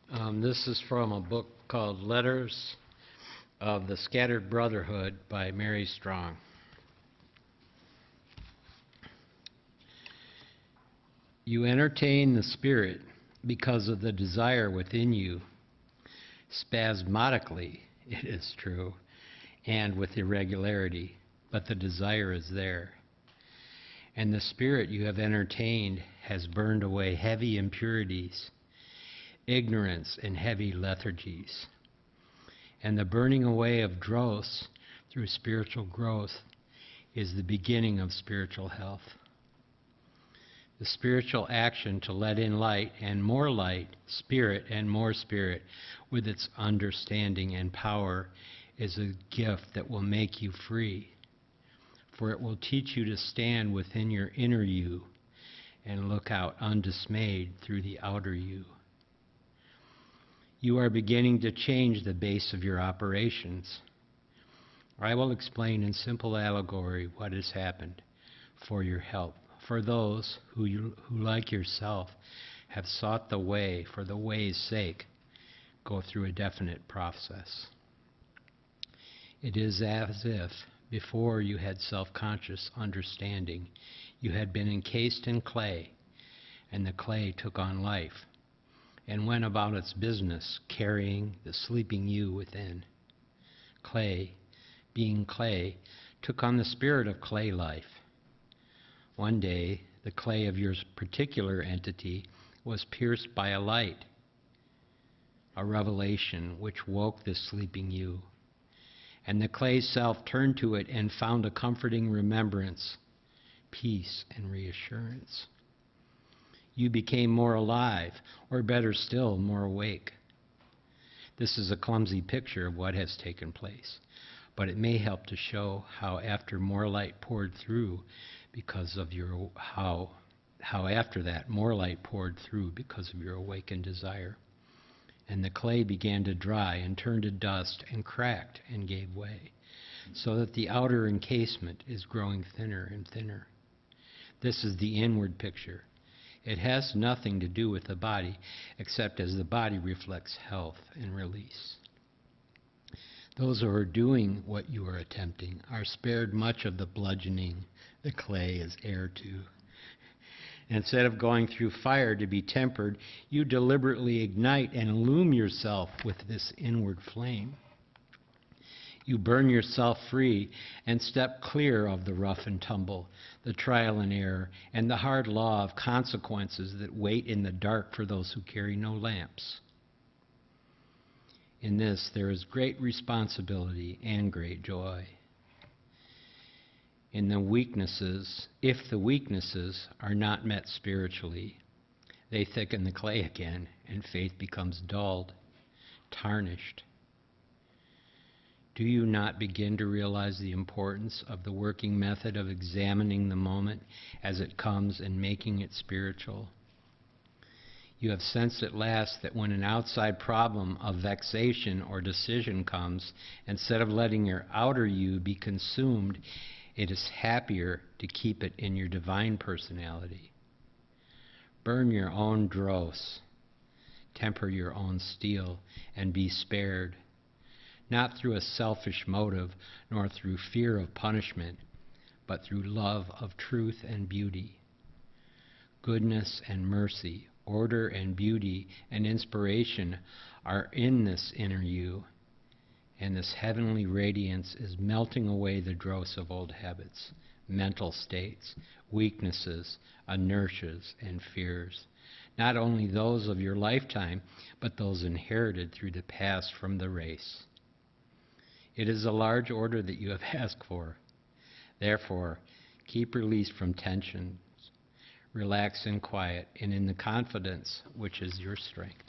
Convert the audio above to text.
This is from a book called Letters of the Scattered Brotherhood by Mary Strong. You entertain the Spirit because of the desire within you, spasmodically, it is true, and with irregularity, but the desire is there. And the Spirit you have entertained has burned away heavy impurities, ignorance, and heavy lethargies. And the burning away of dross through spiritual growth is the beginning of spiritual health. The spiritual action to let in light and more light, spirit and more spirit, with its understanding and power, is a gift that will make you free. For it will teach you to stand within your inner you and look out undismayed through the outer you. You are beginning to change the base of your operations. I will explain in simple allegory what has happened for your help, for those who like yourself, have sought the way for the way's sake, go through a definite process. It is as if, before you had self-conscious understanding, you had been encased in clay, and the clay took on life, and went about its business, carrying the sleeping you within. Clay, being clay, took on the spirit of clay life. One day, the clay of your particular entity was pierced by a light, a revelation which woke the sleeping you. And the clay self turned to it and found a comforting remembrance, peace, and reassurance. You became more alive, or better still, more awake. This is a clumsy picture of what has taken place, but it may help to show how after more light poured through because of your how after that more light poured through because of your awakened desire. And the clay began to dry and turn to dust and cracked and gave way, so that the outer encasement is growing thinner and thinner. This is the inward picture. It has nothing to do with the body, except as the body reflects health and release. Those who are doing what you are attempting are spared much of the bludgeoning the clay is heir to. Instead of going through fire to be tempered, you deliberately ignite and illume yourself with this inward flame. You burn yourself free and step clear of the rough and tumble, the trial and error, and the hard law of consequences that wait in the dark for those who carry no lamps. In this, there is great responsibility and great joy. If the weaknesses are not met spiritually, they thicken the clay again, and faith becomes dulled, tarnished. Do you not begin to realize the importance of the working method of examining the moment as it comes and making it spiritual? You have sensed at last that when an outside problem of vexation or decision comes, instead of letting your outer you be consumed, it is happier to keep it in your divine personality. Burn your own dross, temper your own steel, and be spared, not through a selfish motive, nor through fear of punishment, but through love of truth and beauty. Goodness and mercy, order and beauty and inspiration are in this inner you, and this heavenly radiance is melting away the dross of old habits, mental states, weaknesses, inertias, and fears, not only those of your lifetime, but those inherited through the past from the race. It is a large order that you have asked for. Therefore, keep release from tensions, relax in quiet, and in the confidence which is your strength.